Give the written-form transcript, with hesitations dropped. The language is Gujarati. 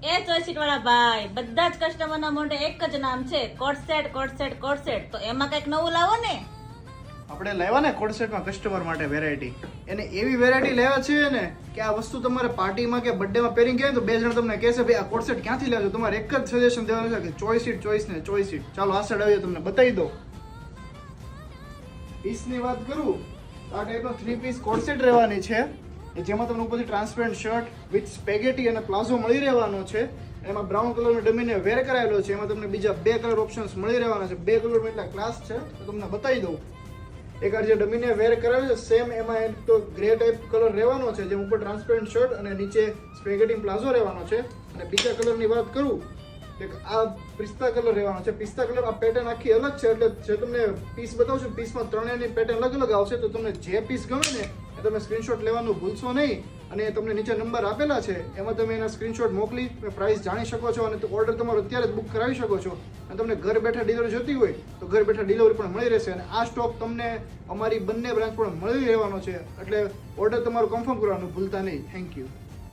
એ ચોઈસીટ વાળા ભાઈ, બધા જ કસ્ટમરના મોઢે એક જ નામ છે, કોટસેટ કોટસેટ કોટસેટ. તો એમાં કઈક નવું લાવો ને. આપણે લાવ્યા ને કોડસેટમાં કસ્ટમર માટે વેરાયટી. એને એવી વેરાયટી લેવા છે ને કે આ વસ્તુ તમારે પાર્ટીમાં કે બર્થડેમાં પહેરીને ગયા તો બે જણ તમને કહેશે ભાઈ આ કોડસેટ ક્યાંથી લાવ્યો. તમારે એક જ સજેશન દેવાનું છે કે ચોઈસ ને ચોઈસ. ચાલો આ સાઈડ આવીએ તમને બતાવી દો. પીસની વાત કરું તો આ ટાઈપનો 3 પીસ કોડસેટ રહેવાની છે જેમાં તમને ઉપરથી ટ્રાન્સપરન્ટ શર્ટ વિથ સ્પેગેટી અને પ્લાઝો મળી રહેવાનો છે. એમાં બ્રાઉન કલરનો ડમીને વેર કરાયેલો છે. એમાં તમને બીજા 2 કલર ઓપ્શન્સ મળી રહેવાના છે. 2 કલરમાં એટલા ક્લાસ છે તો તમને બતાવી દઉં. એક આ જે ડમીને વેર કરાવેલો છે સેમ એમાં એક તો ગ્રે ટાઈપ કલર રહેવાનો છે જેમ ઉપર ટ્રાન્સપરન્ટ શર્ટ અને નીચે સ્પેગેટી પ્લાઝો રહેવાનો છે. અને બીજા કલરની વાત કરું કે આ પિસ્તા કલર રહેવાનો છે. પિસ્તા કલર આ પેટર્ન આખી અલગ છે એટલે જે તમને પીસ બતાવું છું પીસમાં ત્રણેયની પેટર્ન અલગ અલગ આવશે. તો તમને જે પીસ ગમે ને એ તમે સ્ક્રીનશોટ લેવાનું ભૂલશો નહીં. અને તમને નીચે નંબર આપેલા છે એમાં તમે એના સ્ક્રીનશોટ મોકલી પ્રાઇસ જાણી શકો છો અને ઓર્ડર તમારો અત્યારે જ બુક કરાવી શકો છો. અને તમને ઘર બેઠા ડિલિવરી જોતી હોય તો ઘર બેઠા ડિલિવરી પણ મળી રહેશે. અને આ સ્ટોક તમને અમારી બંને બ્રાન્ચ પણ મળી રહેવાનો છે એટલે ઓર્ડર તમારો કન્ફર્મ કરવાનું ભૂલતા નહીં. Thank you.